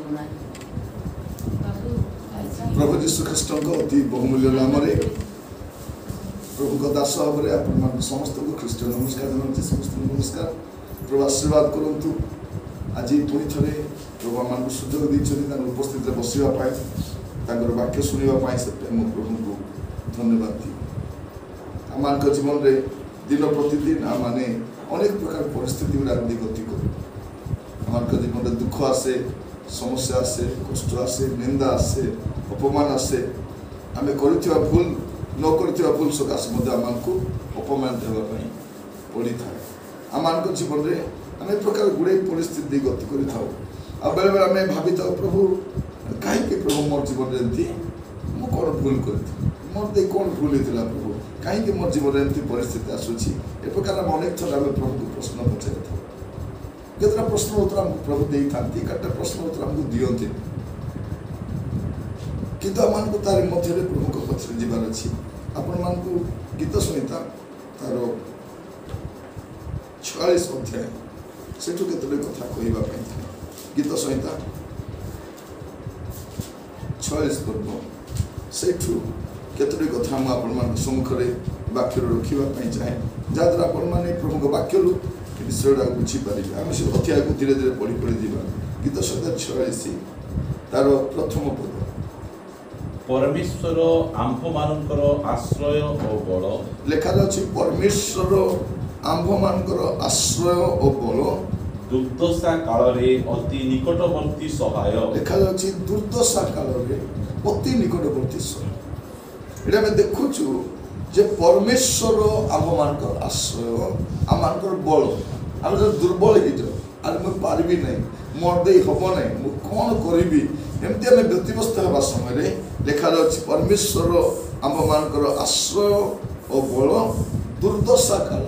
प्रभु जीशु ख्रीष्ट अति बहुमूल्य नाम प्रभु दास भाव में समस्त को ख्रीष्ट नमस्कार जनाऊँ समस्त नमस्कार प्रभु आशीर्वाद करूँ आज पुणी थे प्रभु आम सुजोग देते उपस्थित बसवाई वाक्य शुणापी से प्रभु को धन्यवाद दी आम जीवन में दिन प्रतिदिन आम मैंने अनेक प्रकार परिस्थिति गुड़ा गति कर आम जीवन में दुख आसे समस्या आसे कष्ट आसे निंदा आसे अपमान आसे आम कर भूल न कर भूल सकाशे आमको अपमान देवाई पड़ी था आम जीवन में आम एक प्रकार गुड़े परिस्थिति गति कर बेले बेले आम भावी था प्रभु कहीं प्रभु मोर जीवन में एमती मुझे कौन भूल करी मोर दे कौन भूल होता प्रभु कहीं मोर जीवन में एमती परिस्थिति आसूसी ए प्रकार अनेक थर आम प्रभु को प्रश्न पचारि था केतटा प्रश्न उत्तर आमको प्रभु दे था केतटा प्रश्न उत्तर आमको दियंती किंतु आम तार मध्य प्रभु को पचर जीवार अच्छी आपण मान गीत संहिता तार 46 अध्याय सेठू केतटे कथा कहवाई गीत संहिता 46 पर्व सेठू केतोटी कथा मुझे आपण सम्मुखें वाक्य रखापी चाहे जहाँद्वारा आपण मैंने प्रभु को वाक्य विषयटा बुझीपारे आम से अध्याय को धीरे धीरे पढ़ी पढ़ी जा गीत संहिता 46 तार प्रथम पद परमेश्वर आंभ मानकर आश्रय और बल लेखा जाछि परमेश्वर आंभ मानकर आश्रय और बल दुर्दशा काल रे अति निकटवर्ती सहाय देखा जाछि दुर्दशा काल रे अति निकटवर्ती सहाय एटा में देखुछु जे परमेश्वर आंभ मानकर आश्रय आम मानकर बल आम जो दुर्बल हो जाओ आरे मुझे पार्बी ना मोर दे हम ना मुझे कौन करी एमती आम व्यतिव्यस्त होगा समय लिखा जाछि परमेश्वर आम मानकर आश्रय और बल दुर्दशा काल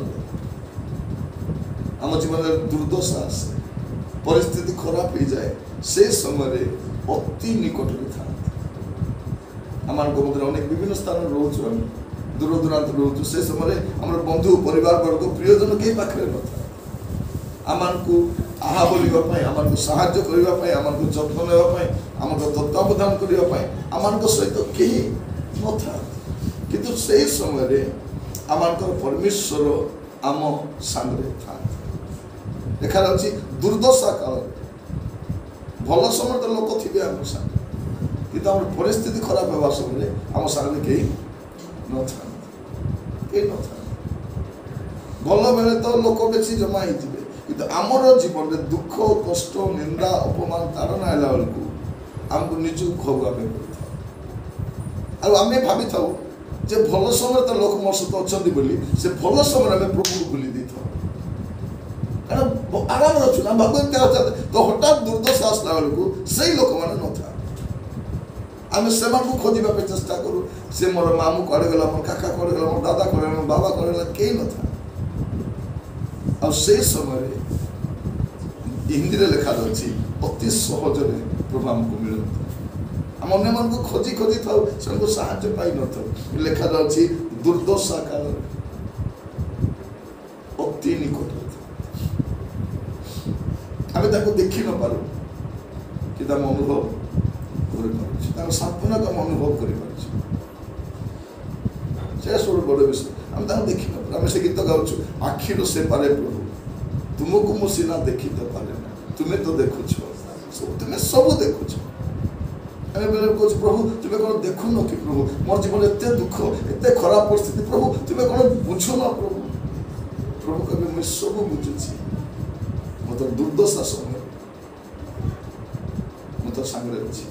आम जीवन में दुर्दशा आसे परिस्थिति खराब हो जाए से समय अति निकट में था आम मध्य अनेक विभिन्न स्थान रोचु आम दूर दूरांत रोचु से समय आम बंधु परिवार वर्ग प्रियजन कहीं पाखे न था आम आहा बोलवाई आम साहाय्य करने आम जत्न नापी आम तत्वावधान करने आम सहित कहीं न था किंतु से समय आम परमेश्वर आम सांगे था देखा जाछि दुर्दशा काल भल समय तो लोक थे आम साथ कि परिस्थिति खराब होगा समय आम सामने कहीं न था भल बेले तो लोक बेसी जमा होते कि आमर जीवन में दुख कष्ट निंदा अपमान ताड़ना है बेलू आमको निज खुआ आम भावी था जे भल समय तो लोक मोर सहित अच्छा से भल समय आम प्रभु को भूली दी था आराम अच्छु ना भाव तो हठात दुर्दशा आसला बेलू से लोक मैंने न था आम से खोजा चेष्टा करूँ से मोर मामू कड़े गला मोर काका कड़े गला मोर दादा कड़े मोर बाबा कड़े गला कहीं न था और से समय हिंदी में लिखा जाए अति सहज प्रभु आमको मिलता आम अन्य मन को खोजी खोजी था से साहाय्य पाई न था लिखा जाए दुर्दशा काल अति निकट आम देखी न पारू कि अनुभव कर सांत्वना को अनुभव कर बड़ विषय आम देखी न पार आम से गीत गाँव आखिर से पारे प्रभु तुमको मु सीना देखी तो पारे ना तुम्हें तो देखुच तुम्हें सब देखुच बेले कह प्रभु तुम्हें कौन देखु न कि प्रभु मोर जीवन एत दुख एत खराब परिस्थिति प्रभु तुम्हें कौन बुझु न प्रभु प्रभु कहे मुझे सब बुझुची मतलब दुर्दशा समय मुझे सांगे अच्छी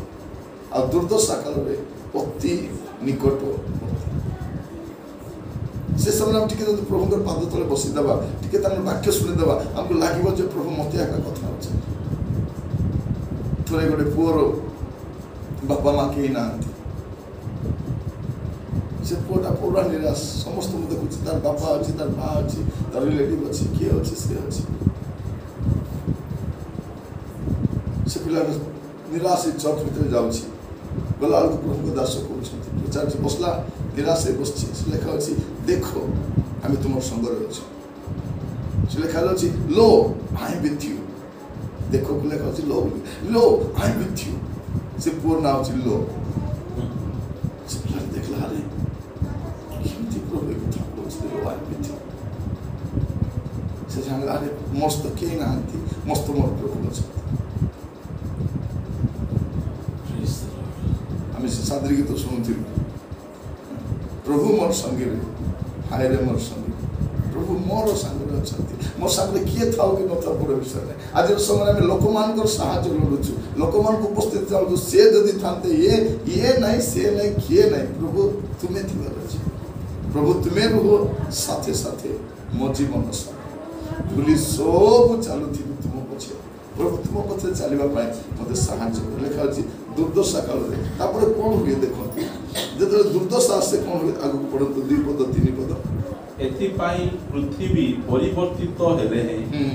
आ दुर्दशा काल में अति निकट से समय हम टे प्रभु पाद तले बसीदेवा टे वाक्य शुणीदेवा आमको लगे प्रभु मत कथा अच्छे थे गोटे पुअर बापा माँ कहीं ना से पुआटा पूरा निराश समस्त देखुची तार बापा अच्छी तार माँ अच्छी तार रिलेटिव अच्छी किए अच्छी सी अच्छी से पिला निराश चर्च भितर जाऊँगी गला बेलू प्रभु को दास कर बसला निराश बस लिखा अच्छी देख आम तुम संगे अच्छे से लिखा लो आई विथ यू देखो को लेखा अछि लो लो आई एम विथ यू से पुअर नाउ अछि लो से पिला देखला रे किमती प्रभु कथा कहछि लो आई एम विथ यू से जानला रे मस्त के नांती मस्त मोर प्रभु अछि आम से सादरी गीत शुणुलु प्रभु मोर संगे हाय रे मोर संगे प्रभु मोर संगे अच्छा मो संगे किए थाओ कि न था बड़ विषय नहीं आज समय में लोक मान साहाଯ୍य लोड़ुछु लोक मान उपस्थित चाहू से जदि थाते ये नहीं से नहीं किए नहीं प्रभु तुम्हें थिबार अछि प्रभु तुम्हें रहो साथे साथे मो जीवन भूली सब चालू थी तुम पछे प्रभु तुम पछे चलवा मत साहाଯ୍य कर लिखा अछि दुर्दशा काल रे तापर कोन हुए देखो जदि दुर्दशा से कोन हुए आगु पड़त 2 पद 3 पद एथिपाई पृथ्वी परिवर्तित हेले हैं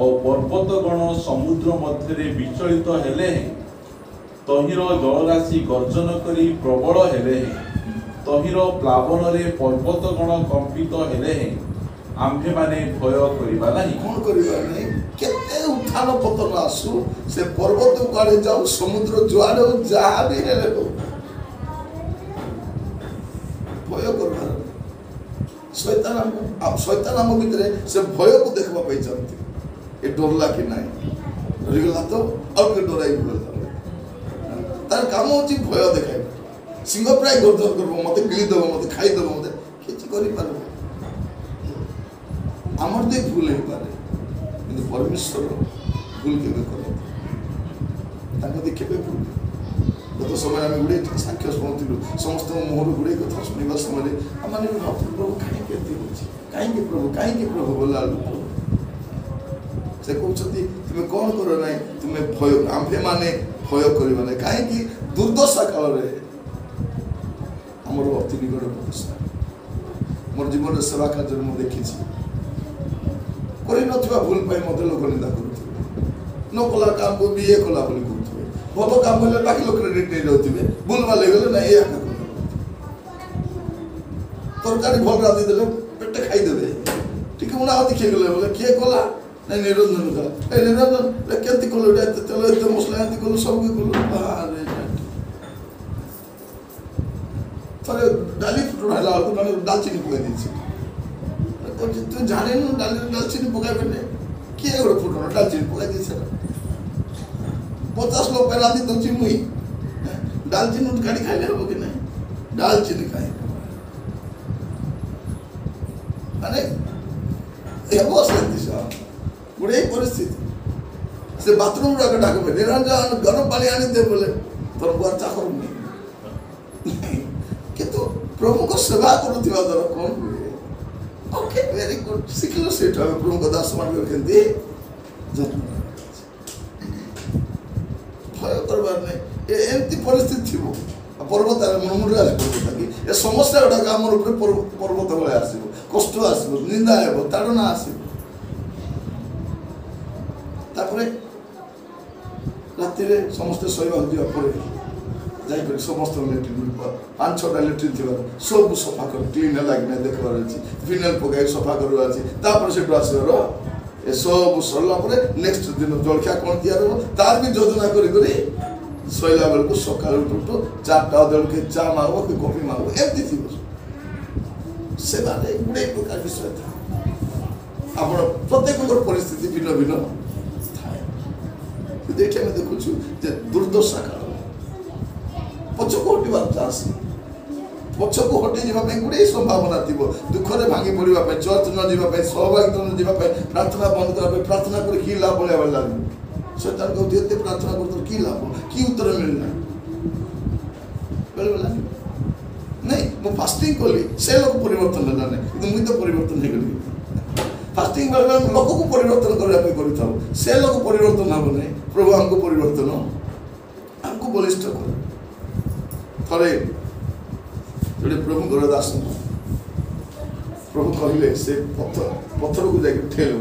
और पर्वत गण समुद्र मध्य विचलित हेले हैं तहिर जलराशि गर्जन करी प्रबल हेले हैं तहिर प्लावन रे पर्वत गण कंपित हेले हैं आम्भे माने भय करिबा नहीं कोन करिबा नहीं केते उठान पतन आसु से पर्वत काले जाऊ समुद्र जुआरे जहा भी हेले हो भय करबा शैतान आम भितर से भय को देखा पाई चाहती ए डरला कि नहीं डरगला तो और के डराई बोल तार काम होची भय देखाई सिंह प्राय गर्जन करबो मते गिली देबो मते खाई देबो मते किछ करि पारबो आमर दे भूल हे पारे किंतु परमेश्वर भूल केबे करे ताको दे केबे भूल गत समय आम गुड़े साक्ष्य शुणुलु समस्त मोहर गुड़े कथा शुणा समय आम प्रभु कहीं प्रभु बोला से कहते तुम्हें कौन कर ना तुम्हें भय आम्भे माने भय करवा ना कहीं दुर्दशा काल आमर अति निकट प्रतिष्ठा मोर जीवन सेवा कार्य मुझे देखी भूल पाई मत लोक निंदा करुवे न कला काम को भी ये कला बोली कहते भल काम हेल्ले बाकी लोग क्रेडिट नहीं जाते भूल भाल गले ना ये तरकारी भल रांधि देले पेटे खाईदेवे टी उना देखिए गले बोले किए कला नहीं निरंजन कला ए निरंजन केमती कलु तेल एत मसला एमती कलु सब कलु अरे थोड़े डाली फुटना है दालचीनी पकाई दी तू जाने दालचीनी पकाइबे किए गोटे फुटना दालचीनी पकाई दी 50 लोग रांधि दूची मुई दालचीनी काढ़ी खाइले हम कि नहीं दालचीनी खाई अरे ये बस दिशा गुड़े परिस्थिति से बाथरूम रा डाक पे निरंजन गरम पानी आनी दे बोले तोर बुआ चाकर नहीं किंतु प्रभु को सेवा करुथिबा दर कोन ओके वेरी गुड सिकलो सेट है प्रभु को दास मान केंती जत्न भय करबार नहीं एमती परिस्थिति थी पर्वत मुड़मुड़े आस पर्वत कि ए समस्या गुड़ाक आम पर्वत भाई आसो कष्ट आसो निंदा हे ताड़ना आसो राति समस्ते शोवा जापर समस्त लेट्रिन 5-6टा लेट्रिन थी सब सफा कर क्लीन है कि देखबार अच्छी फिनाइल पकाई सफा कर से आसबार ए सब सरला नेक्स्ट दिन जलखिया कौन तैयार तार भी योजना कर शैला बेलू सका उठू 4टा बेलू चा मांगो कि कॉफी मांगो एमती थी सेवा गुड़े प्रकार विषय था आप प्रत्येक परिस्थिति भिन्न भिन्न थाए देखिए मैं देखुछु दुर्दशा काल पछको हटिबार चांस पछको हटि जावाई गुड़े संभावना थी दुखरे भांगी पड़ा चर्च न जावाई सहभागिता न जावाई प्रार्थना बंद करने प्रार्थना कर कि लाभ बोलिया लगे शैतान को देते प्रार्थना करते कि लाभ कि उत्तर मिलना बोले नहीं मु फास्टिंग कली से लोक परिवर्तन होला नहीं किंतु मुई तो परिवर्तन हे गली फास्टिंग बेले लोक को परिवर्तन करबा पे करिथाउ से लोक परिवर्तन हो नहीं प्रभु हमको परिवर्तन हमको बलिष्ठ कर थरे जोड़े प्रभु घर दास प्रभु कहले से पत्थर को जाके ठेल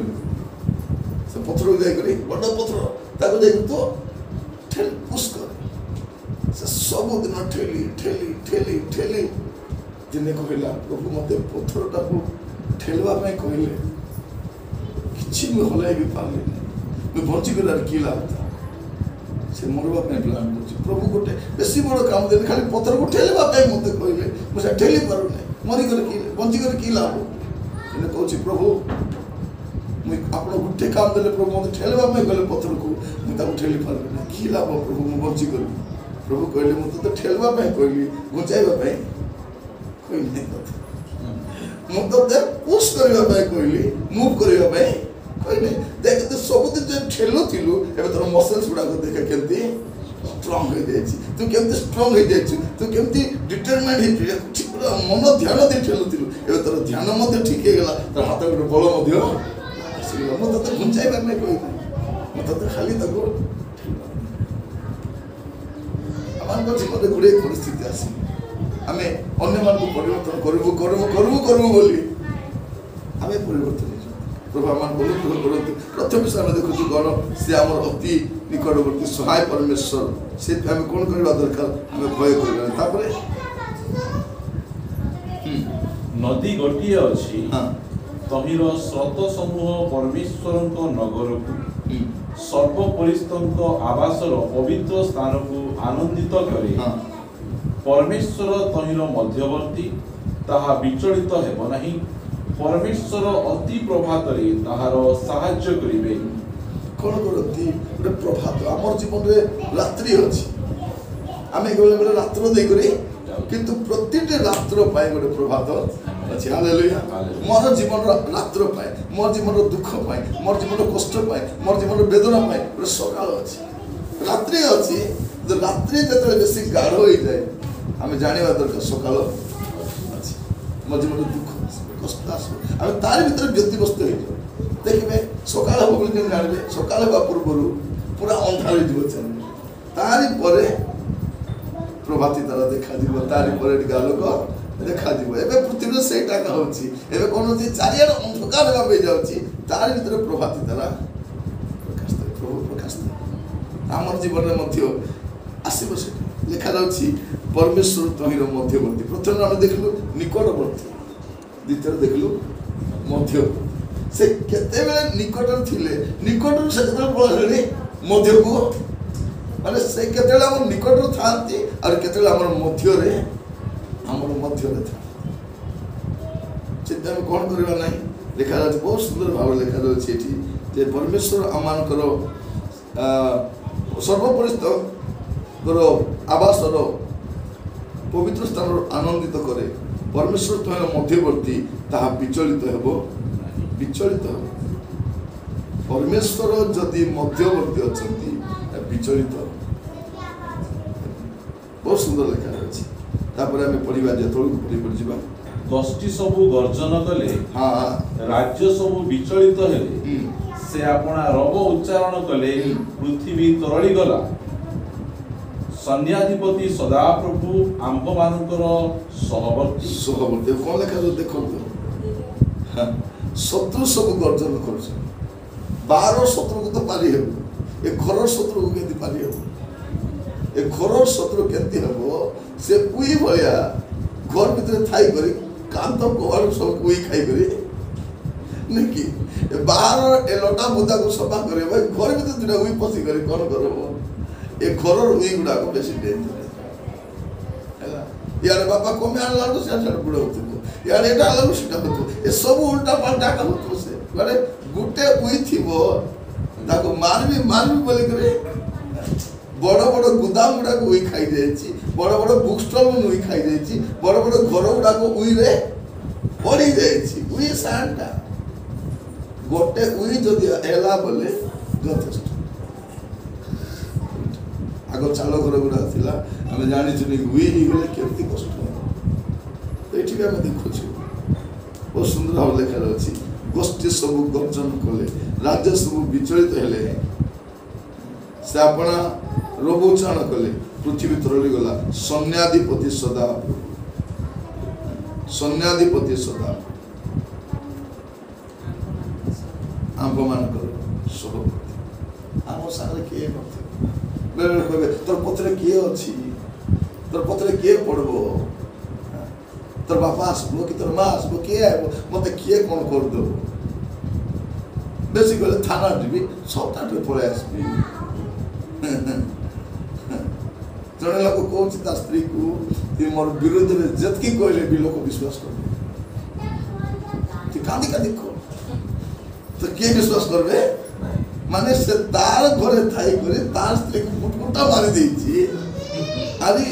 से पत्थर को जाके बड़ पत्थर ताको जाके तो ठेल पुश कर से सब दिन ठेली ठेली ठेली ठेली दिने कहला प्रभु मते पत्थरटा को ठेलवा में कहले किछि भी हलाई भी पाले ମୁଁ ବଞ୍ଚିଗଲାରେ କି ଲାଭ ସେ ମରିବା ପାଇଁ ପ୍ଲାନ୍ କରୁଛି। ପ୍ରଭୁ ଗୋଟେ ବେଶୀ ବଡ଼ କାମ ଦେଲେ ଖାଲି ପଥରକୁ ଠେଲିବା ପାଇଁ ମୋତେ କହିଲେ ମୁଁ ସେ ଠେଲି ପାରୁନାହିଁ। ମରିଗଲେ କି ବଞ୍ଚିଗଲେ କି ଲାଭ? ହେଲେ କହୁଛି ପ୍ରଭୁ ମୁଁ ଆପଣ ଗୋଟେ କାମ ଦେଲେ ପ୍ରଭୁ ମୋତେ ଠେଲିବା ପାଇଁ କହିଲେ ପଥରକୁ ମୁଁ ତାକୁ ଠେଲି ପାରିବି ନା କି ଲାଭ ପ୍ରଭୁ ମୁଁ ବଞ୍ଚିଗଲି। ପ୍ରଭୁ କହିଲେ ମୁଁ ତୋତେ ଠେଲିବା ପାଇଁ କହିଲି ଘୁଞ୍ଚାଇବା ପାଇଁ କହିଲି ମୁଁ ତୋତେ ପୁସ୍ କରିବା ପାଇଁ କହିଲି ମୁଭ୍ କରିବା ପାଇଁ କହିଲି। ଦେଖ ତୁ ସବୁଦିନ ଯେ ଠେଲୁଥିଲୁ ଏବେ ତୋର ମସଲ୍ସ ଗୁଡ଼ାକ ଦେଖେ କେମିତି ଷ୍ଟ୍ରଙ୍ଗ ହେଇଯାଇଛି। ତୁ କେମିତି ଷ୍ଟ୍ରଙ୍ଗ ହେଇଯାଇଛୁ, ତୁ କେମିତି ଡିଟରମାଇଣ୍ଡ ହେଇଛୁ, ପୁରା ମନ ଧ୍ୟାନ ଦେଇ ଠେଲୁଥିଲୁ। ଏବେ ତୋର ଧ୍ୟାନ ମଧ୍ୟ ଠିକ ହେଇଗଲା, ତୋର ହାତ ଗୋଟେ ବଳ ମଧ୍ୟ ଆସିଗଲା। ମୁଁ ତୋତେ ଘୁଞ୍ଚାଇବା ପାଇଁ କହିଲି, ମୁଁ ତୋତେ ଖାଲି ତାକୁ ଆମମାନଙ୍କ ଜୀବନରେ ଗୁଡ଼ିଏ ପରିସ୍ଥିତି ଆସି ଆମେ ଅନ୍ୟମାନଙ୍କୁ ପରିବର୍ତ୍ତନ କରିବୁ ବୋଲି ଆମେ ପରିବର୍ତ୍ତନ ହେଇଛୁ। ପ୍ରଭୁ ଆମମାନଙ୍କୁ ଅନୁଗ୍ରହ କରନ୍ତୁ। ପ୍ରଥମ ବିଷୟ ଆମେ ଦେଖୁଛୁ କ'ଣ ସେ ଆମର ଅତି ନିକଟବର୍ତ୍ତୀ ସହାୟ ପରମେଶ୍ୱର। ସେଥିପାଇଁ ଆମେ କ'ଣ କରିବା ଦରକାର? ଆମେ ଭୟ କରିବା। ତାପରେ ନଦୀ ଗୋଟିଏ ଅଛି, ତହିଁର ସ୍ରୋତ ସମୂହ ପରମେଶ୍ୱରଙ୍କ ନଗରକୁ ସର୍ବପରିସ୍ତଙ୍କ ଆବାସର ପବିତ୍ର ସ୍ଥାନକୁ ଆନନ୍ଦିତ କରେ। ପରମେଶ୍ୱର ତହିଁର ମଧ୍ୟବର୍ତ୍ତୀ, ତାହା ବିଚଳିତ ହେବ ନାହିଁ। ପରମେଶ୍ୱର ଅତି ପ୍ରଭାତରେ ତାହାର ସାହାଯ୍ୟ କରିବେ। କ'ଣ କରନ୍ତି? ଗୋଟେ ପ୍ରଭାତ ଆମର ଜୀବନରେ ରାତ୍ରି ଅଛି, ଆମେ ବେଳେ ରାତ୍ର ଦେଇକରି, କିନ୍ତୁ ପ୍ରତିଟି ରାତ୍ର ପାଇଁ ଗୋଟେ ପ୍ରଭାତ ଅଛି। ହାଲେଲୁୟା। ମୋର ଜୀବନର ରାତ୍ର ପାଇଁ, ମୋର ଜୀବନର ଦୁଃଖ ପାଇଁ, ମୋର ଜୀବନର କଷ୍ଟ ପାଇଁ, ମୋର ଜୀବନର ବେଦନା ପାଇଁ ଗୋଟେ ସକାଳ ଅଛି, ରାତ୍ରି ଅଛି। ରାତ୍ରି ଯେତେବେଳେ ବେଶୀ ଗାଢ଼ ହୋଇଯାଏ ଆମେ ଜାଣିବା ଦରକାର ସକାଳ ଅଛି। ମୋ ଜୀବନରେ ଦୁଃଖ କଷ୍ଟ ଆସିବ, ଆମେ ତାରି ଭିତରେ ବ୍ୟତିବ୍ୟସ୍ତ ହେଇଯାଉ। ଦେଖିବେ ସକାଳ ହେବ ବୋଲି କେମିତି ଜାଣିବେ? ସକାଳ ହେବା ପୂର୍ବରୁ ପୁରା ଅନ୍ଧାର ହେଇଯିବ, ତାରି ପରେ ପ୍ରଭାତୀ ତାରା ଦେଖାଯିବ, ତାରି ପରେ ଟିକେ ଆଲୋକ ଦେଖାଯିବ। ଏବେ ପୃଥିବୀରେ ସେଇଟା ହେଉଛି। ଏବେ କ'ଣ ହେଉଛି? ଚାରିଆଡ଼େ ଅନ୍ଧକାର ହେବା ଯାଉଛି, ତାରି ଭିତରେ ପ୍ରଭାତୀ ତାରା ପ୍ରକାଶ ଥାଏ, ପ୍ରଭୁ ପ୍ରକାଶ ଥାଏ। ଆମର ଜୀବନରେ ମଧ୍ୟ ଆସିବ ସେଟା ଲେଖାଯାଉଛି ପରମେଶ୍ୱର ତହିଁର ମଧ୍ୟବର୍ତ୍ତୀ। ପ୍ରଥମେ ଆମେ ଦେଖିଲୁ ନିକଟବର୍ତ୍ତୀ, ଦ୍ୱିତୀୟରେ ଦେଖିଲୁ ମଧ୍ୟବର୍ତ୍ତୀ। ସେ କେତେବେଳେ ନିକଟରେ ଥିଲେ, ନିକଟରୁ ସେ କେତେବେଳେ ପଳାଇଲେଣି ମଧ୍ୟକୁ, ମାନେ ସେ କେତେବେଳେ ଆମର ନିକଟରେ ଥାଆନ୍ତି ଆଉ କେତେବେଳେ ଆମର ମଧ୍ୟରେ ଥାଆନ୍ତି। ଚିନ୍ତା ଆମେ କ'ଣ କରିବା ନାହିଁ? ଲେଖାଯାଉଛି ବହୁତ ସୁନ୍ଦର ଭାବରେ ଲେଖାଯାଉଛି ଏଠି ଯେ ପରମେଶ୍ୱର ଆମମାନଙ୍କର ସର୍ବପରିସ୍ତଙ୍କର ଆବାସର ପବିତ୍ର ସ୍ଥାନର ଆନନ୍ଦିତ କରେ। ପରମେଶ୍ୱର ତହିଁର ମଧ୍ୟବର୍ତ୍ତୀ, ତାହା ବିଚଳିତ ହେବ। ପରମେଶ୍ୱର ଯଦି ମଧ୍ୟବର୍ତ୍ତୀ ଅଛନ୍ତି ବିଚଳିତ। ବହୁତ ସୁନ୍ଦର ଲେଖା ଅଛି। ତାପରେ ଆମେ ପଢିବା, ଯେ ତଳକୁ ପଢିଯିବା। ଗୋଷ୍ଠୀ ସବୁ ଗର୍ଜନ କଲେ, ରାଜ୍ୟ ସବୁ ବିଚଳିତ ହେଲେ, ସେ ଆପଣା ରବ ଉଚ୍ଚାରଣ କଲେ, ପୃଥିବୀ ତରଳି ଗଲା। ସୈନ୍ୟାଧିପତି ସଦାପ୍ରଭୁ ଆମ୍ଭମାନଙ୍କର ସହବର୍ତ୍ତୀ। କ'ଣ ଲେଖାଯାଉଛି ଦେଖନ୍ତୁ? ଶତ୍ରୁ ସବୁ ଗର୍ଜନ କରୁଛନ୍ତି। ବାହାର ଶତ୍ରୁକୁ ତ ପାରି ହେବ, ଏ ଘରର ଶତ୍ରୁକୁ କେମିତି ପାରି ହେବ? ଏ ଘରର ଶତ୍ରୁ କେମିତି ହେବ? ସେ କୁଇ ଭଳିଆ ଘର ଭିତରେ ଥାଇକରି କାନ୍ଥ କବାଟ ସବୁ କୁଇ ଖାଇକରି ନାକି ବାହାର ଏ ଲଟା ବୁଦାକୁ ସଫା କରିବ, ଘର ଭିତରେ ଦୁଇଟା ଉଇ ପଶିକରି କ'ଣ କରିବ? ଏ ଘରର ଉଇ ଗୁଡ଼ାକ ବେଶୀ ଡେଞ୍ଜର ହେଲା। ଇଆଡ଼େ ବାପା କମି ଆଣିଲା ବେଳକୁ ସିଆଡ଼େ ବୁଡ଼ ହେଉଥିବ, ଇଆଡ଼େ ଏଇଟା ଆଣିଲା ବେଳକୁ ସେଟା ହେଉଥିବ, ଏସବୁ ଉଲ୍ଟା ପାଲ୍ଟା ହେଉଥିବ। ସେ ମାନେ ଗୋଟେ ଉଇ ଥିବ, ତାକୁ ମାରିବି ବୋଲିକରି ବଡ଼ ବଡ଼ ଗୁଦାମ ଗୁଡ଼ାକ ଉଇ ଖାଇଯାଇଛି, ବଡ଼ ବଡ଼ ବୁକ୍ ଷ୍ଟଲ୍ ଉଇ ଖାଇଯାଇଛି, ବଡ଼ ବଡ଼ ଘର ଗୁଡ଼ାକ ଉଇରେ ପଡ଼ି ଯାଇଛି। ଉଇ ସାଣ୍ଡଟା ଗୋଟେ ଉଇ ଯଦି ହେଲା ବୋଲେ ଯଥେଷ୍ଟ। ଆଗ ଚାଳ ଘର ଗୁଡ଼ାକ ଥିଲା, ଆମେ ଜାଣିଛୁ ଉଇ ହେଇଗଲେ କେମିତି କଷ୍ଟ ହେବ। ଏଠି ବି ଆମେ ଦେଖୁଛୁ ବହୁତ ସୁନ୍ଦର ଭାବରେ ଲେଖାଯାଉଛି। ଗୋଷ୍ଠୀ ସବୁ ଗର୍ଜନ କଲେ, ରାଜ୍ୟ ସବୁ ବିଚଳିତ ହେଲେ, ସେ ଆପଣା ରବ ଉଚ୍ଚାରଣ କଲେ, ପୃଥିବୀ ତରଳି ଗଲା। ସୈନ୍ୟାଧିପତି ସଦା ଆମ୍ଭମାନଙ୍କର ସହବର୍ତ୍ତୀ। ଆମ ସାଙ୍ଗରେ କିଏ ନଥିବ? ବେଳେବେଳେ କହିବେ ତୋର ପଥରେ କିଏ ଅଛି, ତୋର ପଥରେ କିଏ ପଢ଼ବ, ତୋର ବାପା ଆସିବ କି ତୋର ମା ଆସିବ, କିଏ ଆସିବ, ମତେ କିଏ କ'ଣ କରିଦେବ? বেশি গলে থানা ଯିବି ସପ୍ତାହରେ ପଳେଇ ଆସିବି। ଜଣେ ଲୋକ କହୁଛି ତା ସ୍ତ୍ରୀକୁ ମୋର ବିରୋଧରେ ଯେତିକି କହିଲେ ବି ଲୋକ ବିଶ୍ୱାସ କରିବେ। କାନ୍ଦି କାନ୍ଦି କହ ତ କିଏ ବିଶ୍ୱାସ କରିବେ? ମାନେ ସେ ତାର ଘରେ ଥାଇ କରି ତାର ସ୍ତ୍ରୀକୁ କୁଟକୁଟା ମାରି ଦେଇଛି। ଆଜି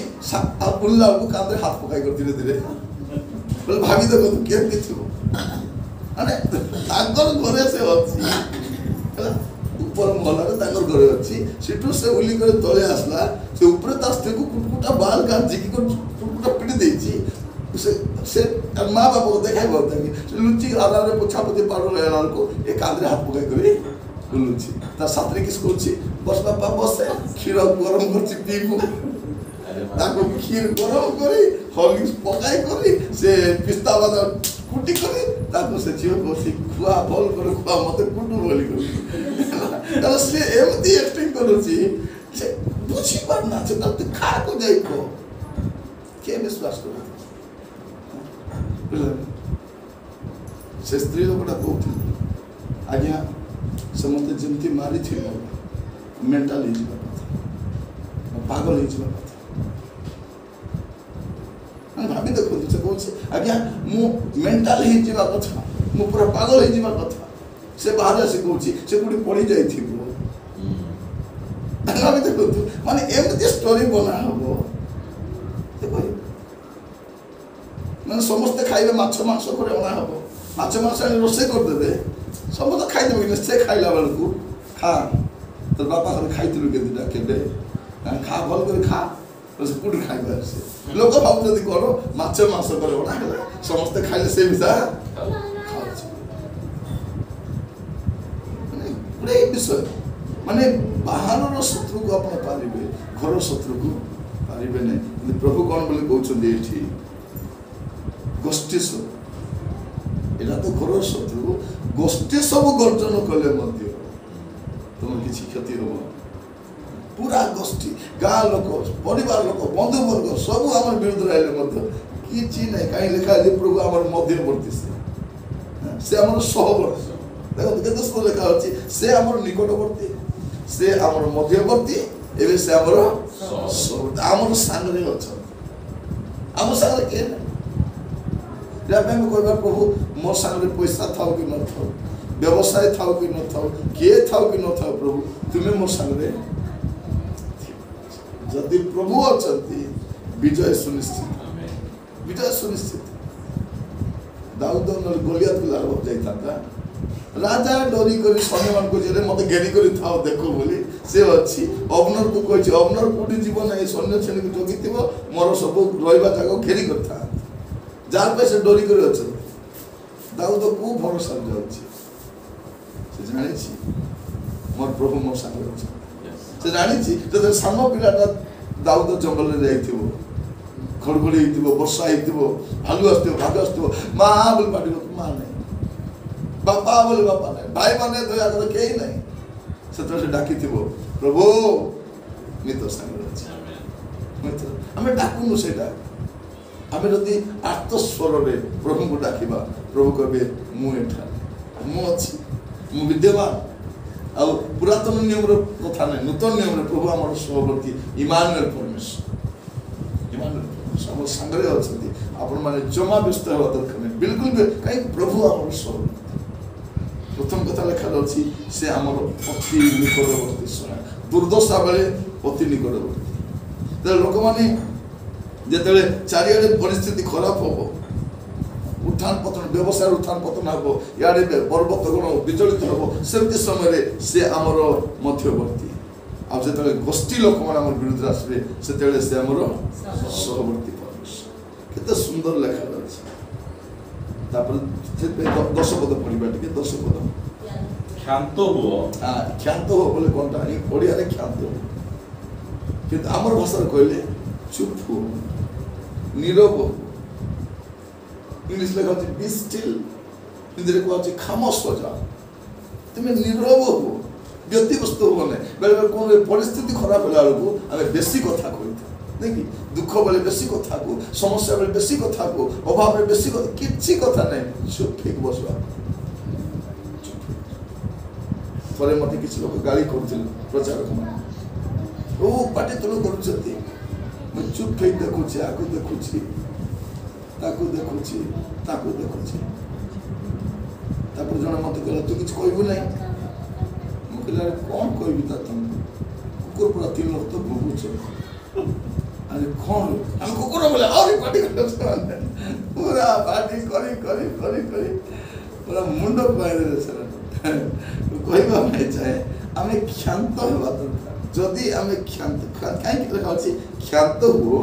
ବୁଲିଲା ବେଳକୁ କାନ୍ଧରେ ହାତ ପକାଇ କରି ଧୀରେ ଧୀରେ ବୋଲେ ଭାବି ଦେଖନ୍ତୁ କେମିତି ଥିବ। ମାନେ ତାଙ୍କର ଘରେ ସେ ଅଛି ହେଲା, ଉପର ମହଲାରେ ତାଙ୍କର ଘରେ ଅଛି। ସେଠୁ ସେ ଉଲି କରି ତଳେ ଆସିଲା, ସେ ଉପରେ ତା ସ୍ତ୍ରୀକୁ କୁଟକୁଟା ବାଲ ଗାଁ ଝିକି କରି କୁଟକୁଟା ପିଟି ଦେଇଛି। ସେ ମା ବାପାକୁ ଦେଖାଇ ପାରୁଥାନ୍ତି, ସେ ଲୁଚି ଆରାମରେ ପୋଛାପୋଛି ପାଡ଼ ରହିଲା ବେଳକୁ ଏ କାନ୍ଧରେ ହାତ ପକାଇ କରି ବୁଲୁଛି। ତା ସାଥିରେ କିସ କରୁଛି, ବସ ବାପା ବସେ, କ୍ଷୀର ଗରମ କରୁଛି ପିଇବୁ। ତାକୁ କ୍ଷୀର ଗରମ କରି ହରଲିକ୍ସ ପକାଇ କରି ସେ ପିସ୍ତା ବାଦାମ କୁଟି କରି ତାକୁ ସେ ଝିଅ କହୁଛି ଖୁଆ ଭଲ করে ଖୁଆ ମତେ କୁଟୁ ବୋଲି କହୁଛି। ତାହେଲେ ସେ ଏମିତି ଆକ୍ଟିଂ କରୁଛି, ସେ ବୁଝିପାରୁନା ସେ ତାକୁ ଖାକୁ ଯାଇ କହ କିଏ ବିଶ୍ୱାସ କରେ? ସେ ସ୍ତ୍ରୀ ଲୋକଟା କହୁଥିଲେ ଆଜ୍ଞା ସେ ମତେ ଯେମିତି ମାରିଥିବ ମେଣ୍ଟାଲ ହେଇଯିବା କଥା, ପାଗଳ ହେଇଯିବା କଥା। ଭାବି ଦେଖନ୍ତୁ ସେ କହୁଛି ଆଜ୍ଞା ମୁଁ ମେଣ୍ଟାଲ ହେଇଯିବା କଥା, ମୁଁ ପୁରା ପାଗଳ ହେଇଯିବା କଥା। ସେ ବାହାରେ ଆସି କହୁଛି ସେ କୋଉଠି ପଡି ଯାଇଥିବ। ଭାବି ଦେଖନ୍ତୁ ମାନେ ଏମିତି ଷ୍ଟୋରି ବନା ହବ। ମାନେ ସମସ୍ତେ ଖାଇବେ, ମାଛ ମାଂସ করে ଅଣା ହବ, ମାଛ ମାଂସ ଆଣି ରୋଷେଇ କରିଦେବେ, ସମସ୍ତେ ଖାଇଦେବେ। କିନ୍ତୁ ସେ ଖାଇଲା ବେଳକୁ ଖା ତୋର ବାପା ଘରେ ଖାଇଥିଲୁ କେତେଟା କେବେ, ଖା ଭଲ କରି ଖା, କୋଉଠି ଖାଇବା ସେ ଲୋକ ଭାବୁଛନ୍ତି କଣ ମାଛ ମାଂସ করে ଅଣା ହେଲା, ସମସ୍ତେ ଖାଇଲେ ସେ ମିଶା ଖାଉଛି। ମାନେ ଗୋଟେ ଏଇ ବିଷୟ ମାନେ ବାହାରର ଶତ୍ରୁକୁ ଆପଣ ପାରିବେ, ଘର ଶତ୍ରୁକୁ ପାରିବେ ନାହିଁ। କିନ୍ତୁ ପ୍ରଭୁ କଣ ବୋଲି କହୁଛନ୍ତି ଏଠି, ଗୋଷ୍ଠୀ ସବୁ ଏଇଟା ତ ଘର ଶତ୍ରୁ, ଗୋଷ୍ଠୀ ସବୁ ଗର୍ଜନ କଲେ ମଧ୍ୟ ତମର କିଛି କ୍ଷତି ହବ। ପୁରା ଗୋଷ୍ଠୀ ଗାଁ ଲୋକ, ପରିବାର ଲୋକ, ବନ୍ଧୁବର୍ଗ ସବୁ ଆମର ବିରୁଦ୍ଧରେ ଆଇଲେ ମଧ୍ୟ କିଛି ନାହିଁ। କାହିଁ ଲେଖା ଅଛି ପ୍ରଭୁ ଆମର ମଧ୍ୟବର୍ତ୍ତୀ, ସେ ଆମର ସହବର୍ତ୍ତୀ। ଦେଖନ୍ତୁ କେତେ ସୁନ୍ଦର ଲେଖା ଅଛି, ସେ ଆମର ନିକଟବର୍ତ୍ତୀ, ସେ ଆମର ମଧ୍ୟବର୍ତ୍ତୀ, ଏବେ ସେ ଆମର ଆମର ସାଙ୍ଗରେ ଅଛନ୍ତି। ଆମ ସାଙ୍ଗରେ କିଏ ନାହିଁ। ଆମେ କହିବା ପ୍ରଭୁ ମୋ ସାଙ୍ଗରେ ପଇସା ଥାଉ କି ନଥାଉ, ବ୍ୟବସାୟ ଥାଉ କି ନଥାଉ, କିଏ ଥାଉ କି ନଥାଉ, ପ୍ରଭୁ ତୁମେ ମୋ ସାଙ୍ଗରେ ଯଦି ପ୍ରଭୁ ଅଛନ୍ତି ବିଜୟ ସୁନିଶ୍ଚିତ, ବିଜୟ ସୁନିଶ୍ଚିତ। ଦାଉଦ ଗୋଲିଆତକୁ ଲଢ଼ିବାକୁ ଯାଇଥାନ୍ତା, ରାଜା ଡରି କରି ସୈନ୍ୟମାନଙ୍କୁ ଯେ ମତେ ଘେରି କରି ଥାଉ ଦେଖ ବୋଲି ସେ ଅଛି। ଅବନରକୁ କହିଛି ଅବନର କୋଉଠି ଯିବ ନାହିଁ, ସୈନ୍ୟ ଶ୍ରେଣୀକୁ ଜଗିଥିବ, ମୋର ସବୁ ରହିବା ଜାଗା ଘେରି କରିଥାନ୍ତି। ଯାହା ପାଇଁ ସେ ଡରି କରି ଅଛନ୍ତି। ଦାଉଦ କୋଉ ଭରସାରେ ଯାଉଛି, ସେ ଜାଣିଛି ମୋର ପ୍ରଭୁ ମୋ ସାଙ୍ଗରେ ଅଛନ୍ତି। ସେ ଜାଣିଛି ଯେତେବେଳେ ସାନ ପିଲାଟା ଦାଉଦ ଜଙ୍ଗଲରେ ଯାଇଥିବ, ଘଡ଼ଘଡ଼ି ହେଇଥିବ, ବର୍ଷା ହେଇଥିବ, ଭାଲୁ ଆସିଥିବ, ଭାଲୁ ଆସିଥିବ, ମା ବୋଲି ପାଟିବ, ମା ନାହିଁ, ବାପା ବୋଲି ବାପା ନାହିଁ, ଭାଇ ମାନେ ଦୟା କରି କେହି ନାହିଁ। ସେତେବେଳେ ସେ ଡାକିଥିବ ପ୍ରଭୁ ମୁଁ ତୋ ସାଙ୍ଗରେ ଅଛି। ଆମେ ଡାକୁନୁ ସେଇଟା, ଆମେ ଯଦି ଆର୍ତ୍ତସ୍ୱରରେ ପ୍ରଭୁଙ୍କୁ ଡାକିବା, ପ୍ରଭୁ କହିବେ ମୁଁ ଏଠାରେ, ମୁଁ ଅଛି, ମୁଁ ବିଦ୍ୟମାନ। ଆଉ ପୁରାତନ ନିୟମର କଥା ନାହିଁ, ନୂତନ ନିୟମରେ ପ୍ରଭୁ ଆମର ସହବର୍ତ୍ତୀ ଇମାନୁଏଲ ପରମେଶ୍ୱର, ଇମାନୁଏଲ ପରମେଶ୍ୱର ଆମ ସାଙ୍ଗରେ ଅଛନ୍ତି। ଆପଣମାନେ ଜମା ବ୍ୟସ୍ତ ହେବା ଦରକାର ନାହିଁ, ବିଲକୁଲ ବି। କାହିଁକି ପ୍ରଭୁ ଆମର ସହବର୍ତ୍ତୀ। ପ୍ରଥମ କଥା ଲେଖା ଅଛି ସେ ଆମର ଅତି ନିକଟବର୍ତ୍ତୀ ସହାୟ, ଦୁର୍ଦ୍ଦଶା ବେଳେ ଅତି ନିକଟବର୍ତ୍ତୀ। ତେଣୁ ଲୋକମାନେ ଯେତେବେଳେ ଚାରିଆଡ଼େ ପରିସ୍ଥିତି ଖରାପ ହବ, ଉତ୍ଥାନ ପତନ, ବ୍ୟବସାୟ ଉତ୍ଥାନ ପତନ ହବ, ଇଆଡ଼େ ପର୍ବତ ଗଣ ବିଚଳିତ ହବ, ସେମିତି ସମୟରେ ସେ ଆମର ମଧ୍ୟବର୍ତ୍ତୀ। ଆଉ ଯେତେବେଳେ ଗୋଷ୍ଠୀ ଲୋକମାନେ ଆମର ବିରୁଦ୍ଧରେ ଆସିବେ, ସେତେବେଳେ ସେ ଆମର ସହବର୍ତ୍ତୀ ପରମେଶ୍ୱର। କେତେ ସୁନ୍ଦର ଲେଖା ଅଛି। ତାପରେ ସେଥିପାଇଁ 10 ପଦ ପଢିବା ଟିକେ। 10 ପଦ କ୍ଷାନ୍ତ ହୁଅ। କ୍ଷାନ୍ତ ହୁଅ ବୋଲେ କଣଟା, ଓଡ଼ିଆରେ କ୍ଷାନ୍ତ ହୁଅ, କିନ୍ତୁ ଆମର ଭାଷାରେ କହିଲେ ଚୁପ୍ ହୁଅ, নীরব। ইংলিশ লেখা হচ্ছে বি স্টিল, হিন্দিতে কোয়া হচ্ছে খামোশ হয়ে যাও, তুমি নীরব হো, ব্যতিব্যস্ত হবো না। বেড়ে কোনো পরিস্থিতি খারাপ হলে বেড়ে আমি বেশি কথা কইতাম নাকি, দুঃখ বেলে বেশি কথা কো, সমস্যা বেলে বেশি কথা কো, অভাবে বেশি কথা, কিচ্ছি কথা নাই, চুপ ঠিক বসবা। ଥରେ ମୋତେ କିଛି ଲୋକ ଗାଳି କରୁଥିଲେ ପ୍ରଚାରକମାନେ ଓ ପାଟି ତୁଳ କରୁଛନ୍ତି ମୁଁ ଚୁପ୍ ହେଇ ଦେଖୁଛି ଆକୁ ଦେଖୁଛି ତାକୁ ଦେଖୁଛି ତାକୁ ଦେଖୁଛି ତାପରେ ଜଣେ ମୋତେ କହିଲା ତୁ କିଛି କହିବୁ ନାହିଁ ମୁଁ କହିଲି ଆରେ କ'ଣ କହିବି ତା ତମେ କୁକୁର ପୁରା 3 ଲକ୍ଷ ତ ଭୋଗୁଛ ଆରେ କ'ଣ ଆମେ କୁକୁର ବୋଲେ ଆହୁରି ପାଟି କଲେ ପୁରା ପାଟି କରି କରି କରି କରି ପୁରା ମୁଣ୍ଡ ପାଇଦେଲେ ସେମାନେ କହିବା ପାଇଁ ଚାହେଁ ଆମେ କ୍ଷାନ୍ତ ହେବା ଦରକାର ଯଦି ଆମେ କ୍ଷାନ୍ତ କାହିଁକି ଲେଖା ଅଛି କ୍ଷାନ୍ତ ହୁଅ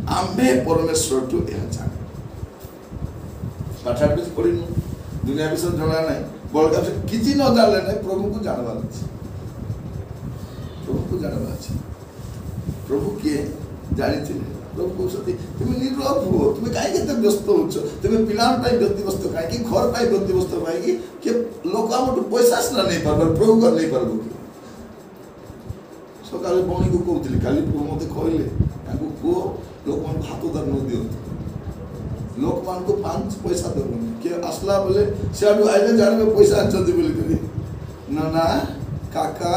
आम्भे परमेश्वर टू यह जान पाठ कुछ पढ़िनु दुनिया विषय जाना नहीं बड़का किसी न जानले नहीं प्रभु को जानवा अछि प्रभु को जानवा अछि प्रभु के जानी थिले प्रभु को सती तुम निर्लोभ हो तुम काहे केते व्यस्त होछ तुम पिलान पाई व्यस्त काहे कि घर पाई व्यस्त पाई कि लोक हमटु पैसा से नहीं पार प्रभु को नहीं पारबो सकाले बणी को कहउतली काली प्रभु मते कहले ताको को लोक मान हाथ उधार न दियो लोक मान को 5 पैसा दो के असला बोले सियाडू आइले जानबे पैसा आछथि बोली करी नाना काका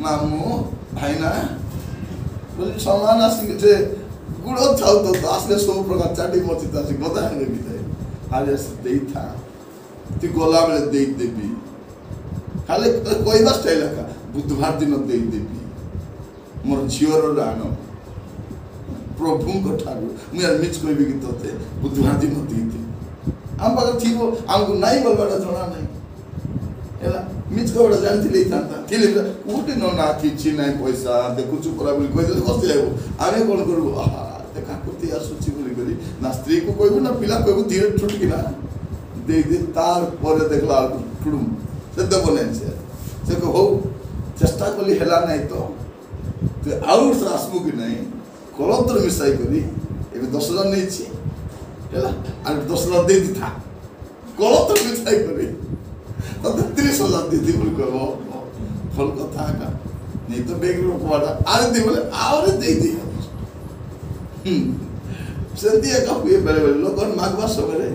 मामू भाईना बोले समान आसी जे गुड़ो थाउ तो आसले सब प्रकार चाटी मची तासी गदा ने बिताय आज देई था ती गोला बेले देई देबी खाली कोइबा स्टाइल का बुधवार दिन देई देबी मोर झियोर रानो प्रभु को ठारू मुझे मिच कोई भी तोते बुधवार दिन देती हम पाकर थी वो हमको नहीं बोलवाड़ा जोना नहीं एला मिच को बड़ा जानती ले था थिले उठी न ना किछि नहीं पैसा देखु छु परा बोली कोइ कस्ते आइबो आमे कोन करबो आहा देखा कुती यार सोची बोली करी ना स्त्री को कोइबो ना पिला कोइबो धीरे छुट कि ना दे दे तार परे देखला ठुडुम से देबो नहीं से को हो चेष्टा कली हेला नहीं तो आउर रासमु कि नहीं कलंतर मिसाई करी एबे 10,000 नहीं छी हेला आर 10,000 दे दी था कलंतर मिसाई करी तो 30,000 दे दी बोल कहबो फल कथा का नहीं तो बेग रो कोडा आरे दे बोले आरे दे दी सेंती का हुए बेले बेले लोक मागवा सबरे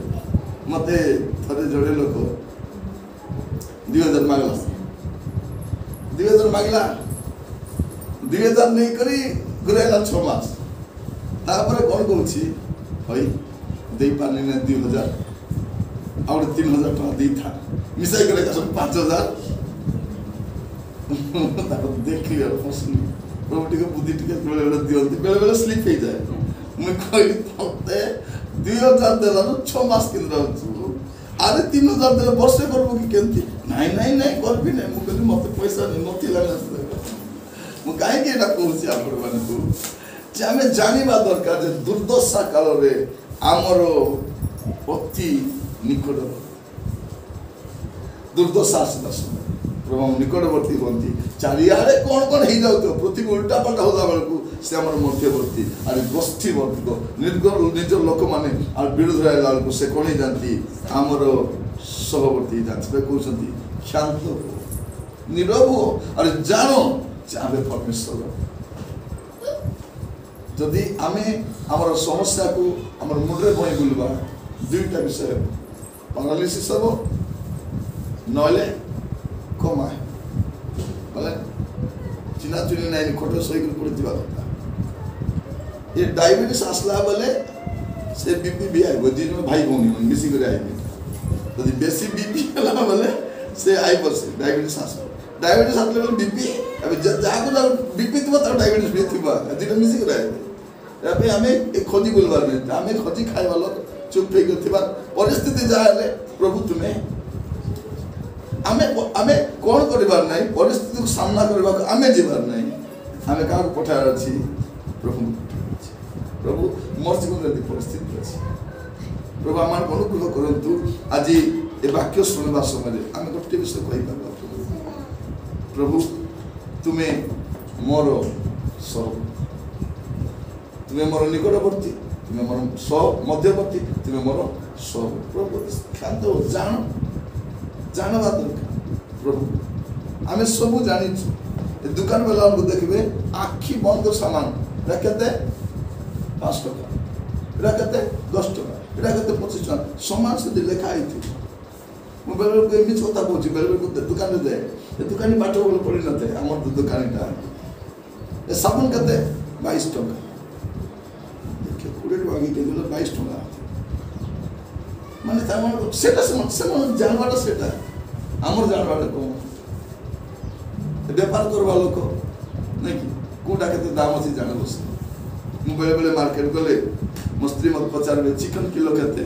मते थरे जोड़े लोक 2000 मागला 2000 मागला 2000 नहीं करी गुरेला 6 मास तापर कोन कहूची होई देई पानी ने 2000 और 3000 टका दी था मिसाई करे का 5000 ताको देख लियो फसली प्रॉपर्टी को बुद्धि टिके बेले बेले दियंती बेले बेले स्लिप हो जाए मैं कहली तते 2000 देला 6 मास किन रहछु आरे 3000 देला वर्षे करबो कि केंती नहीं करबी नहीं मु कहली मते पैसा नहीं मते लागला मु काहे के एटा कहूची आपण मानकु जे आमे जानिबा दरकार जे दुर्दशा काल रे हमरो अति निकट दुर्दशा आसला प्रभु निकटवर्ती होती चारियाडे कौन कौन हो जाऊ पृथ्वी उल्टा पल्टा होता बेलू से आम मध्यवर्ती आरे गोष्ठी वर्तिक निज लोक मैंने विरोध रहा से कौन ही जाती आमर सहवर्ती जाते कहते क्षांत हो नीरव हो अरे जान आमे परमेश्वर जदि आमे आमर समस्या को आमर मुंडे बई बुलवा दुईटा विषय पैरालिसिस हम नले कमाए बोले चिना चुनी नहीं खोट सही पड़ी कथा ये डायबिटीज आसला बोले से बीपी भी आइब दी जन भाई भौनी मिसिक आइब जदि बेसी बीपी हला बोले से आइब से डायबिटीज आस डायबिटीज आसले बोले बीपी अब जाको जा बीपी थबा त डायबिटीज भी थबा दिना मिसिक आइब एबे हमें एक खोजी बोलबार नहीं हमें खोजी खाइबा लोग चुप पे थिबा परिस्थिति जाले प्रभु तुम्हें आमे आमे कोन करिबार नहीं परिस्थिति को सामना करबा आमे जीवार नहीं आमे का पठार अछि प्रभु प्रभु मोर जीवन रे परिस्थिति अछि प्रभु आमान अनुग्रह करंतु आज ए वाक्य सुनबा समय आमे गोटे विषय कहि पाबा प्रभु तुम्हें मोर सब तुम्हें मोर निकटवर्ती तुम्हें मोर सब मध्यवर्ती तुम्हें मोर सब प्रभु ख्यात जान जानवा दरकार प्रभु आमे सब जानी दुकान वाला को देखबे आखी बंद कर सामान रखते 5 टका रखते 10 टका रखते 25 टका सामान से लिखा आई थी बेले बेले एमती कथा कहूँ बेले बेले दुकान में जाए दुकानी पाठ भल पढ़ी न था आम दुकानीटा साबुन के 22 टका देखिए 20 टका कि 22 टका माने से जानवाटा से आमर जानवाटा कौन बेपार करवा लोक नहीं कि कौटा के दाम अच्छी जान बस मुझे बेले बेले मार्केट गले मो स्त्री मत पचारे चिकन किलो के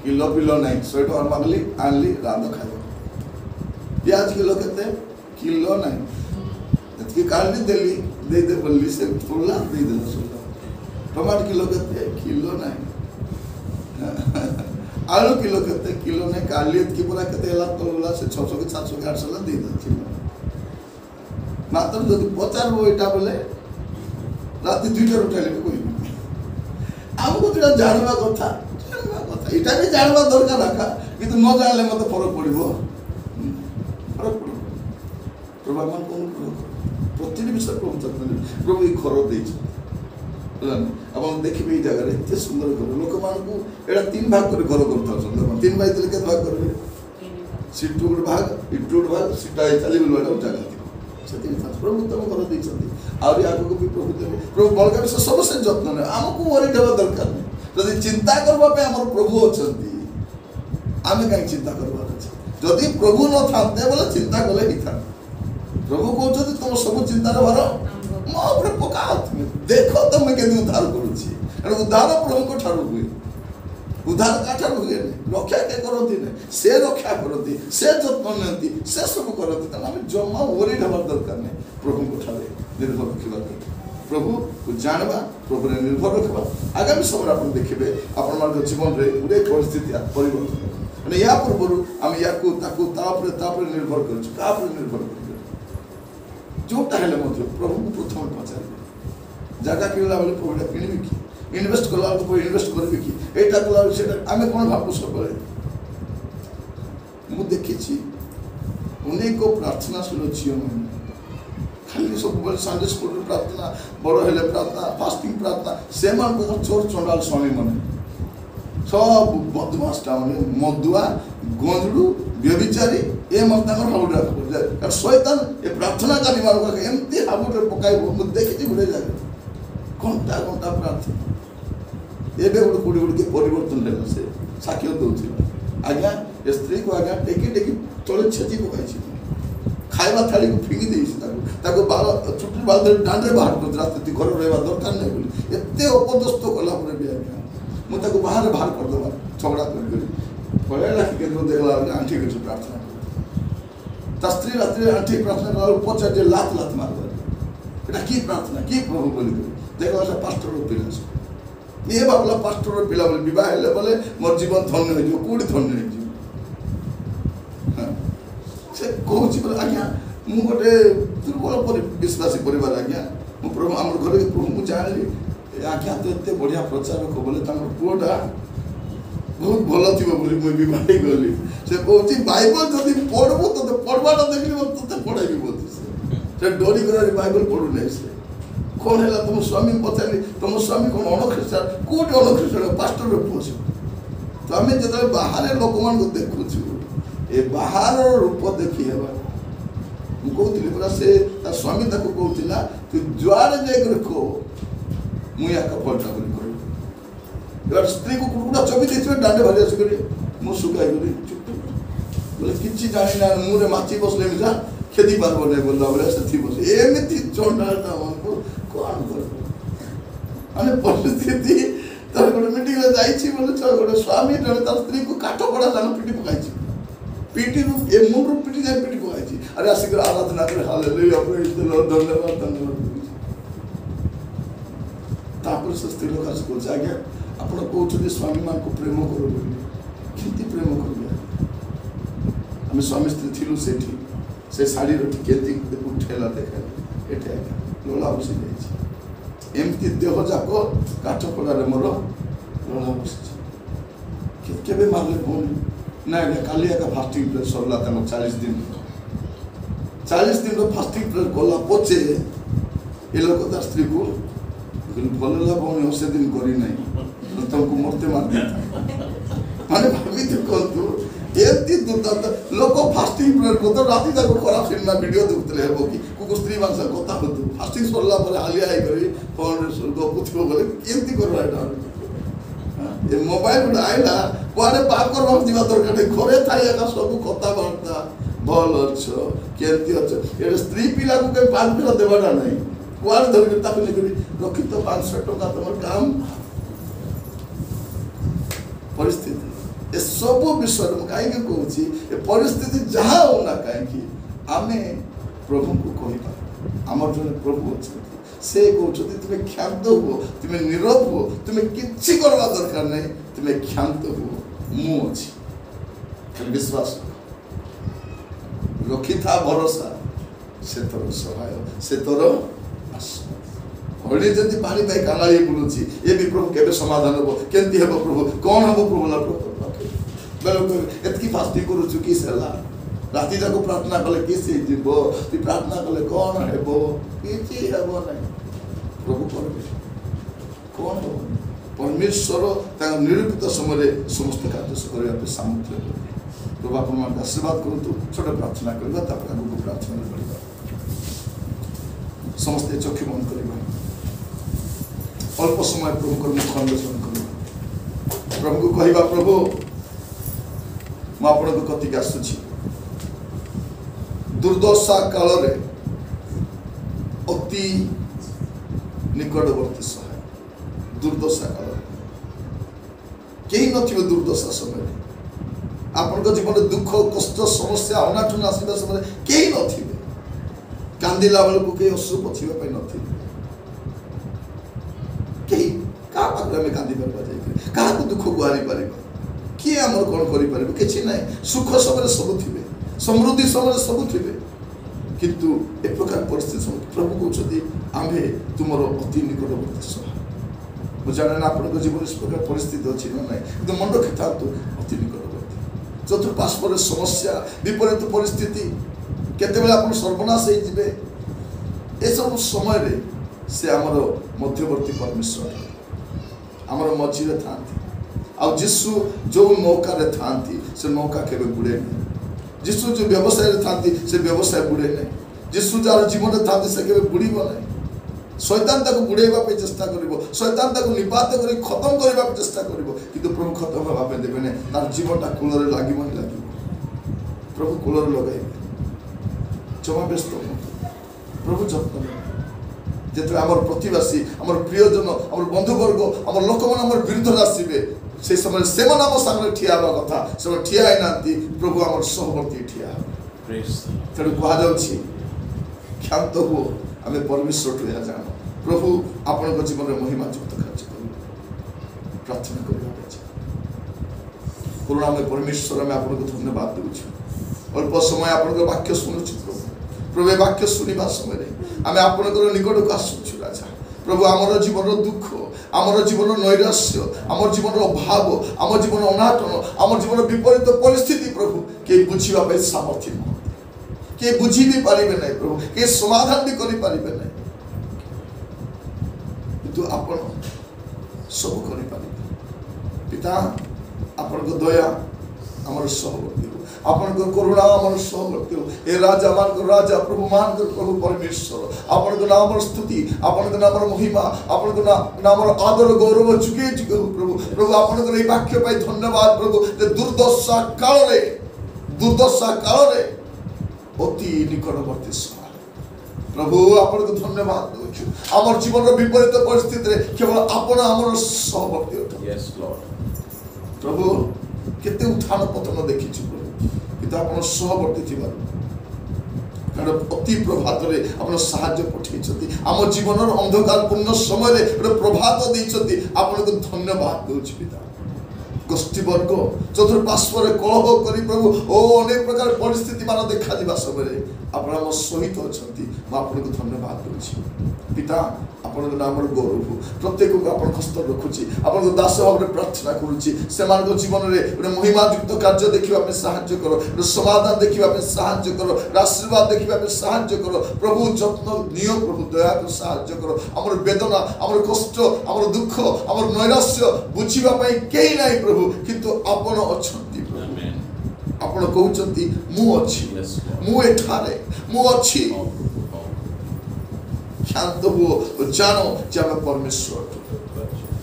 किलो पिलो ना 100 टका मांगली आनली रांध खाई प्याज किलो के किलो ना ये काली देली दे दे बोली से फुला दे दे टमाटर किलो के किलो ना आलू किलो के किलो नहीं काली की पूरा के तोला से 600 के 700 के 800 दे दे मात्र जो 50 एटा बोले रात 2टा उठाइले कोई आमको जो जानवा कथा एटा भी जानवा दरकार रखा किंतु न जानले मत फरक पड़िबो फरक पड़ो प्रभु मन कोन प्रति विषय प्रभु ई घर देछ अपन देखिबे ई जगह रे एते सुंदर घर लोक मान को एटा 3 भाग कर घर करता सुंदर 3 भाग दिल के भाग करबे सिटू गुड भाग इटू भाग सिटा चली बोलवाटा जगह प्रभु तुम घर देती आगे आगे भी प्रभु देवे प्रभु बलका विषय सबसे जत्न ने आमको वरी देवा दरकार नहीं जदि चिंता करबा हमर प्रभु अछंती आमे कहीं चिंता करबा अछि जदि प्रभु न थाते बोले चिंता कले ही था प्रभु कहते तुम सब चिंता भार मो ऊपर पकाओ तुम देखो तुम केदि उद्धार करूछि एण उद्धार प्रभु को ठारू हुए उद्धार का ठारू हुए रक्षा के करती ने से रक्षा करती से जत्न नती से सब करती त हम जम्मा ओरी ढबर दरकार नहीं प्रभु को ठारे निर्भर रखिबा प्रभु को जानबा प्रभु रे निर्भर रखबा आगामी समय आपण देखिबे आपण मान जीवन रे गुडे परिस्थिति परिवर्तन माने या पूर्व हम याकू ताकू तापर निर्भर करछु तापर निर्भर करछु जोटा हेले मत प्रभु को प्रथम पचार जगह किनला बेले प्रभु किनबी की इन्वेस्ट कला को इन्वेस्ट करबे कि एटा कला सेटा आमे कोन भाबु सब मु देखिछि अनेक प्रार्थना सुनो छियो खाली सब बेले संडे स्कूल प्रार्थना बड़ हेले प्रार्थना फास्टिंग प्रार्थना से मान को चोर चंडाल स्वामी माने सब बदमाश टाउने मदुआ गोंजड़ू व्यभिचारी ए मर्दांगर हाउडा कर शैतान ए प्रार्थना करी मारो का एमती हाबुटे पकाइबो मु देखिछि गुडे जागे घंटा घंटा प्रार्थना एबे गुड के परिवर्तन ले से साक्ष्य दउछि आज्ञा ए स्त्री को आज्ञा टेकी तळे छेची पकाइछि खाइबा थाली को फिंगी देइछि ताको बाल छुट्टी बाल डांडे बाहर कर रास्ते घर रहबा दरकार नै बोली एते अपदस्थ कला परे भी आज्ञा मु ताको बाहर कर दबा झगड़ा कर पळेला कि केंद्र देला आंठी के प्रार्थना ता स्त्री रात्रि आंठी प्रार्थना कर पचा जे लात मारबा एटा की प्रार्थना की प्रभु बोली देखला से पास्टर पिलस ये बाबला पास्टर पिला बोले विवाह हेले बोले मोर जीवन धन्य हो जो कोडी धन्य हो से कहूँ बोले आज्ञा मु गोटे दुर्बल विश्वासी परिवार आज्ञा मु प्रभु आम घर प्रभु मुझे जानली आज्ञा तो एत बढ़िया प्रचारक बोले पुओटा बहुत भल थी बोली मुझे बाई गली से कहूँ बाइबल जब पढ़बू तो पढ़वाटा देखली तो पढ़ाई बोलते से डरी कर बाइबल पढ़ू नहीं से कौन है तुम स्वामी पचारि तुम स्वामी कौन अणख्रिस्टान कौटे अणख्रिस्टान पास्टर पुओ तो आम जो बाहर लोक मान देखु ए बाहर रूप देखी है कहती पूरा से स्वामी कहला तू जुआड़े जाकर खो मुझे पलटा बोली स्त्री को कुकुड़ा चबी देते डांडे भारी आसिक मु सुखाई गली बोले कि जानी ना मुझे माची बसले मिजा खेती पार्ब नहीं बोलला बोले से बस एमती चंडाटा को कौन कर परिस्थिति तर गोटे मीटिंग जाइए बोले गोटे स्वामी जड़े तार स्त्री को काठ पड़ा जान पिटी पकाई पीटी ए मुंडू पीटी जाए पीटी पकाई अरे आसिक आराधना करे हालेलुया प्रेज द लॉर्ड धन्यवाद तापर से स्त्री लोग आस को आज्ञा आपण कहते स्वामी मान को प्रेम करो केमती प्रेम कर आम स्वामी स्त्री थिलु सेठी से शाड़ी केमती उठेला देखा एटे लोला बसी जाइए एमती देह जाक काठ पड़ारे मोर लोला बसी केबे मारले फोन ना काली एक फास्टिंग प्रेयर सरला 40 दिन फास्टिंग प्रेयर गला पचे ये लोग तार स्त्री को भल लगे से दिन करी ना तुमको मरते मार माने भाभी तो कहतु एमती दुर्दांत लोक फास्टिंग प्रेयर करते राति जाक खराब सिनेमा वीडियो देखुले हेबो कि कुको स्त्री मानस कथा होतु फास्टिंग सरला पर हालिया आई करी फोन गपुथिबो बोले एमती करबा एटा ए मोबाइल आइला कोआडे पाप करबा दिबा दरकार नै घरे थाई एका सब कथा बार्ता भल अच्छ केमती अच्छ ए स्त्री पिला को के 5 पिला देबाडा नै कोआडे धर के ताकि लेकरी रखि तो 500 टका तमर काम परिस्थिति ए सब विषय में कहीं कहे परिस्थिति जहाँ होना कहीं आम प्रभु को कह आम जो प्रभु अच्छा से कहते तुम्हें क्षांत हुओ तुम्हें नीरव हुओ तुम्हें किसी करवा दरकार नहीं तुम्हें क्षांत हुओ मु अच्छी विश्वास रखी था भरोसा से तोर सहाय से तोर आश्रय हळी जदि पानी पाई कांगाली बुलुची ये भी प्रभु केबे समाधान हो केंती हेबो प्रभु कोन हेबो प्रभु ला प्रभु बेलो एतकी फास्टिंग करू चुकी सेला राति जाको प्रार्थना कले किसी जीवो ती प्रार्थना कले कोन हेबो किछि हेबो नै प्रभु करबे कोन हो परमेश्वर ता निरूपित समय समस्त कार्य करिया पे सामर्थ्य प्रभु आपन मान आशीर्वाद करतु छोट प्रार्थना करबा तापर हमको प्रार्थना करबा समस्त चक्षु बंद करबा अल्प समय प्रभु को मुख अन्वेषण कर प्रभु को कहवा प्रभु मु आपण कतिक आसुची दुर्दशा काल रे अति निकटवर्ती सहाय दुर्दशा काल कहीं नथिबे दुर्दशा समय आपण जीवन दुख कष्ट समस्या अनाटन आसवा समय कहीं नथिबे कांदिला बेल को कहीं अश्रु पछिबा पई नथिबे कहीं का पाखरे में कांदी परबा जाय का को दुख गुहारी परबा किए हमर कोन करि परबे किछि नै सुख समय सब थिबे समृद्धि समय सब थिबे किंतु एक प्रकार परिस्थिति प्रभु कहते आम्भे तुमर अति निकटवर्ती सहाय मु जाने ना आपन जीवन इस प्रकार परिस्थिति अछि ना नै किंतु मन रखिता तो अति निकटवर्ती चतुर्पार्श्व समस्या विपरीत परिस्थिति केते बेला आपन सर्वनाश हे जिवे ए सब समय रे से आमर मध्यवर्ती परमेश्वर आमर मझी रे थांती आ जिसु जो नौका रे थांती से नौका केबे बुड़े नै जिसु जो व्यवसाय रे थांती से व्यवसाय बुड़े नै जिसु जार जीवन रे थांती से केबे बुड़ीबो नै शैतान ताको बुड़ेबा पे चेष्टा करिवो शैतान ताको निपात करी खत्म करबा पे चेष्टा करिवो किंतु प्रभु खत्म होबा पे देबे नै तार जीवनटा कूल रे लागिबो नै लागिबो प्रभु कूल रे लगाइबे जमा व्यस्त प्रभु जत्न जेते आमर प्रतिवासी आमर प्रियजन आमर बंधुवर्ग आमर लोक मन आमर विरुद्ध आसीबे से समय से मन आम सामने ठिया हवा कथा से ठिया है नांती प्रभु आमर सहवर्ती ठिया प्रेज तेरे कहा जाउछि क्षांत हो आमे परमेश्वर ठिया जान प्रभु आपन को जीवन रे महिमा युक्त कार्य करू प्रार्थना करिबा अछि करुणा में परमेश्वर में आपन को धन्यवाद देउछि अल्प समय आपन को वाक्य सुनुछि प्रभु वाक्य सुनिबा समय आमे आपनकर निकट को आसुछु राजा प्रभु आमर जीवन दुख आमर जीवन नैराश्य आमर जीवन अभाव आमर जीवन अनाटन आमर जीवन विपरीत परिस्थिति प्रभु के बुझिबा पे सामर्थ्य के बुझी भी पारिबे नै प्रभु के समाधान भी करि पारिबे नै किंतु आपण सब करि पारिबे पिता आपण को दया आमर सहवर्ती आपन को करुणा आमर सहवर्ती ए राजा मान को राजा प्रभु मान को प्रभु परमेश्वर आपन को नाम स्तुति आपन को नाम महिमा आपन को नाम आदर गौरव चुके चुके प्रभु प्रभु आपन को ए वाक्य पाई धन्यवाद प्रभु जे दुर्दशा काल रे अति निकटवर्ती सहाय प्रभु आपन को धन्यवाद दोछु आमर जीवन रो विपरीत परिस्थिति रे केवल आपन आमर सहवर्ती यस लॉर्ड प्रभु केते उठान पतन देखिछु किंतु आपण सहवर्ती थिबा कारण अति प्रभात रे आपण सहाय्य पठेइछथि आम जीवन अंधकार पूर्ण समय रे प्रभात दैछथि आपण को धन्यवाद दोछि पिता गोष्ठी वर्ग चतुर्पार्श्व रे कलह करी प्रभु ओ अनेक प्रकार परिस्थिति मान देखा दिबा समय रे आपण हम सहित अछथि म आपण को धन्यवाद दोछि पिता आपण को नाम गौरव प्रत्येक को आपण हस्त रखुची आपण को दास भाव प्रार्थना करूची से मान को जीवन रे महिमा युक्त कार्य देखिबा पे सहायता करो समाधान देखिबा पे सहायता करो आशीर्वाद देखिबा पे सहायता करो प्रभु जत्न नियो प्रभु दया को सहायता करो हमर वेदना हमर कष्ट हमर दुख हमर नैराश्य बुझिबा पे केही नै प्रभु किंतु आपण अछंती प्रभु ଆପଣ କହୁଛନ୍ତି ମୁଁ ଅଛି, Yes, Lord. ମୁଁ ଏଠାରେ ମୁଁ ଅଛି। Oh, oh. କ୍ଷାନ୍ତ ହୁଅ ଓ ଜାଣ ଯେ ଆମେ ପରମେଶ୍ୱର।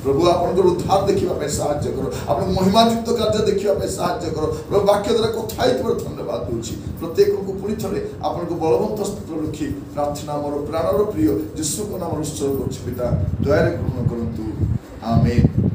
ପ୍ରଭୁ ଆପଣଙ୍କର ଉଦ୍ଧାର ଦେଖିବା ପାଇଁ ସାହାଯ୍ୟ କର, ଆପଣ ମହିମାଯୁକ୍ତ କାର୍ଯ୍ୟ ଦେଖିବା ପାଇଁ ସାହାଯ୍ୟ କର। ପ୍ରଭୁ ବାକ୍ୟ ଦ୍ୱାରା କଥା ହେଇଥିବାର ଧନ୍ୟବାଦ ଦେଉଛି। ପ୍ରତ୍ୟେକଙ୍କୁ ପୁଣି ଥରେ ଆପଣଙ୍କ ବଳବନ୍ତ ସ୍ଥିତିରେ ରଖି ପ୍ରାର୍ଥନା ମୋର ପ୍ରାଣର ପ୍ରିୟ ଯୀଶୁଙ୍କ ନାମରେ ଉତ୍ସର୍ଗ କରୁଛି ପିତା, ଦୟାରେ ଗ୍ରହଣ କରନ୍ତୁ। ଆମେନ୍।